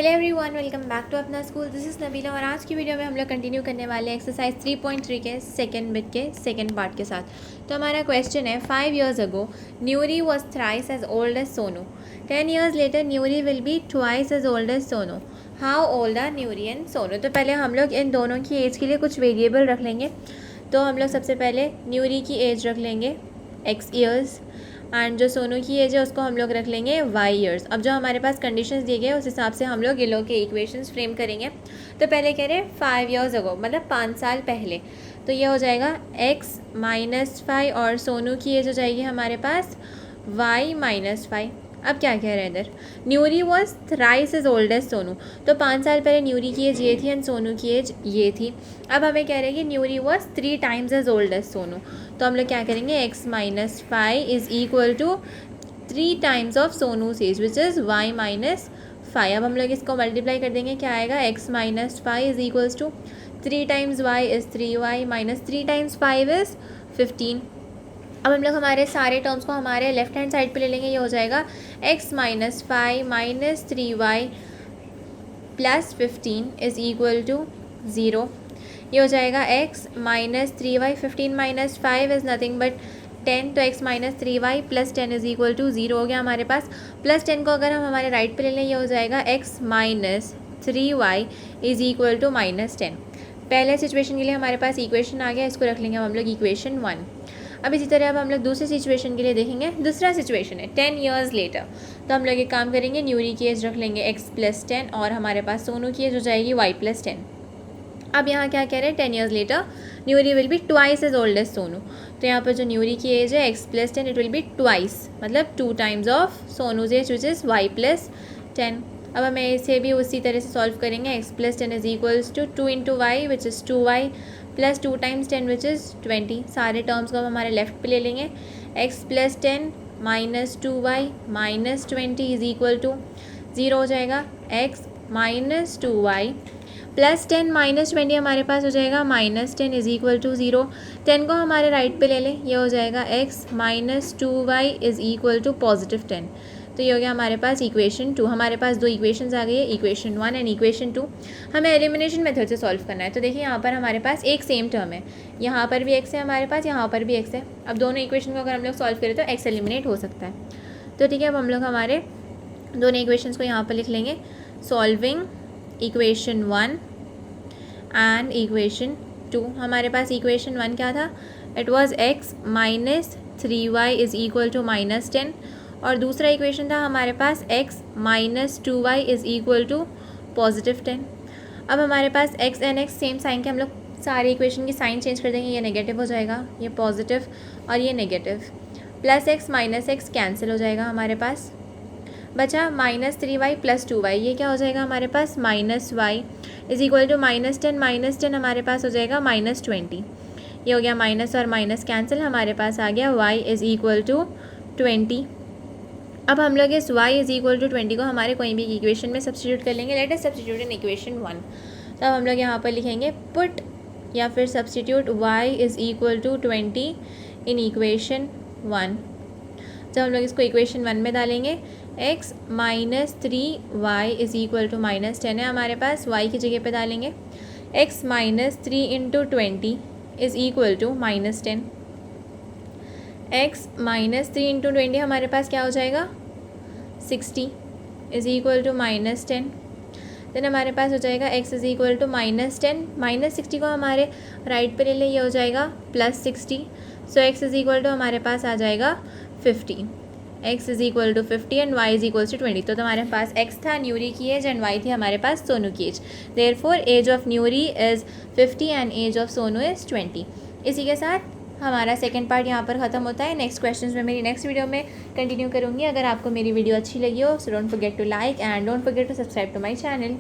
Hello everyone, welcome back to अपना school. This is Nabila और आज की वीडियो में हम लोग कंटिन्यू करने वाले हैं एक्सरसाइज 3.3 के सेकंड बिट के सेकंड पार्ट के साथ। तो हमारा क्वेश्चन है 5 years ago Nuri was thrice as old as Sonu. 10 years later Nuri will be twice as old as Sonu. How old are Nuri and Sonu. तो पहले हम लोग इन दोनों की एज के लिए कुछ वेरिएबल रख लेंगे। तो हम लोग सबसे पहले न्यूरी की एज रख लेंगे x ईयर्स एंड जो सोनू की एज है उसको हम लोग रख लेंगे y ईयर्स। अब जो हमारे पास कंडीशंस दिए गए उस हिसाब से हम लोग ये लोग के इक्वेशंस फ्रेम करेंगे। तो पहले कह रहे हैं 5 years ago मतलब 5 साल पहले, तो ये हो जाएगा x - 5 और सोनू की एज हो जाएगी हमारे पास y - 5। अब क्या कह रहे हैं इधर, Nuri was thrice as old as Sonu. तो 5 साल पहले न्यूरी की एज ये थी एंड सोनू की एज ये थी। अब हमें कह रहे हैं कि Nuri was 3 times as old as Sonu. तो हम लोग क्या करेंगे, x - 5 is equal to 3 times of Sonu's age which is y - 5। अब हम लोग इसको मल्टीप्लाई कर देंगे, क्या आएगा, x - 5 is equals to 3 times y is 3y minus 3 times 5 is 15। अब हम लोग हमारे सारे टर्म्स को हमारे लेफ्ट हैंड साइड पे ले लेंगे। ये हो जाएगा x - 5 minus 3y plus 15 is equal to 0। ये हो जाएगा x - 3y, 15 minus 5 is nothing but 10। तो x - 3y plus 10 is equal to 0 हो गया हमारे पास। प्लस 10 को अगर हम हमारे राइट पे ले लें, ये हो जाएगा x - 3y is equal to -10। पहले सिचुएशन के लिए हमारे पास इक्वेशन आ गया, इसको रख लेंगे हम लोग इक्वेशन 1। अब इसी तरह अब हम लोग दूसरे सिचुएशन के लिए देखेंगे। दूसरा सिचुएशन है 10 years later। तो हम लोग एक काम करेंगे, न्यूरी की एज रख लेंगे x + 10 और हमारे पास सोनू की एज हो जाएगी y + 10। अब यहाँ क्या कह रहे हैं, 10 years later Nuri will be twice as old as Sonu. तो यहाँ पर जो न्यूरी की एज है x + 10 it will be twice मतलब 2 times of Sonu's age which is y + 10। अब हमें इसे भी उसी तरह से सॉल्व करेंगे। x + 10 is equals to 2 × y which is 2y plus 2 times 10 which is 20। सारे टर्म्स को हम हमारे लेफ्ट पे ले लेंगे। x + 10 minus 2y minus 20 is equal to 0 हो जाएगा। x - 2y प्लस 10 माइनस 20 हमारे पास हो जाएगा -10 इज़ इक्वल टू 0। 10 को हमारे राइट पे ले लें, ये हो जाएगा x - 2y is equal to +10। तो ये हो गया हमारे पास इक्वेशन 2। हमारे पास दो इक्वेशंस आ गई है, इक्वेशन 1 एंड इक्वेशन 2। हमें एलिमिनेशन मेथड से सॉल्व करना है। तो देखिए यहाँ पर हमारे पास एक सेम टर्म है, यहाँ पर भी x है हमारे पास, यहाँ पर भी x है। अब दोनों इक्वेशन को अगर हम लोग सॉल्व करें तो x एलिमिनेट हो सकता है। तो ठीक है, अब हम लोग हमारे दोनों इक्वेशंस को यहाँ पर लिख लेंगे। Solving equation 1 and equation 2। हमारे पास इक्वेशन 1 क्या था, it was x - 3y is equal to -10 और दूसरा इक्वेशन था हमारे पास x - 2y is equal to +10। अब हमारे पास x and x same sign के, हम लोग सारे इक्वेशन की साइन चेंज कर देंगे। ये नेगेटिव हो जाएगा, ये पॉजिटिव और ये negative. Plus x minus x cancel हो जाएगा, हमारे पास बचा -3y प्लस 2y। ये क्या हो जाएगा हमारे पास, -y इज़ इक्वल टू -10 हमारे पास हो जाएगा -20। ये हो गया माइनस और माइनस कैंसिल, हमारे पास आ गया y इज़ इक्वल टू 20। अब हम लोग इस y इज़ इक्वल टू 20 को हमारे कोई भी इक्वेशन में सब्स्टिट्यूट कर लेंगे। लेट अस सब्स्टिट्यूट इन इक्वेशन 1। तो अब हम लोग यहाँ पर लिखेंगे पुट या फिर substitute y is equal to 20 in equation 1। जब हम लोग इसको इक्वेशन 1 में डालेंगे, x - 3y is equal to -10 है हमारे पास, y की जगह पे डालेंगे। x - 3 × 20 is equal to -10। x - 3 × 20 हमारे पास क्या हो जाएगा, 60 इज़ इक्वल टू -10। देन हमारे पास हो जाएगा x इज़ इक्वल टू -10 -60 को हमारे राइट पे ले लें, ये हो जाएगा +60। So x is equal to हमारे पास आ जाएगा 50। x is equal to 50 and y is equal to 20। तो हमारे पास x था न्यूरी की एज एंड y थी हमारे पास सोनू की age. Therefore age of Nuri is 50 and age of Sonu is 20। इसी के साथ हमारा सेकंड पार्ट यहाँ पर ख़त्म होता है। नेक्स्ट क्वेश्चंस में मेरी नेक्स्ट वीडियो में कंटिन्यू करूँगी। अगर आपको मेरी वीडियो अच्छी लगी हो, so don't forget to like and don't forget to subscribe to my channel.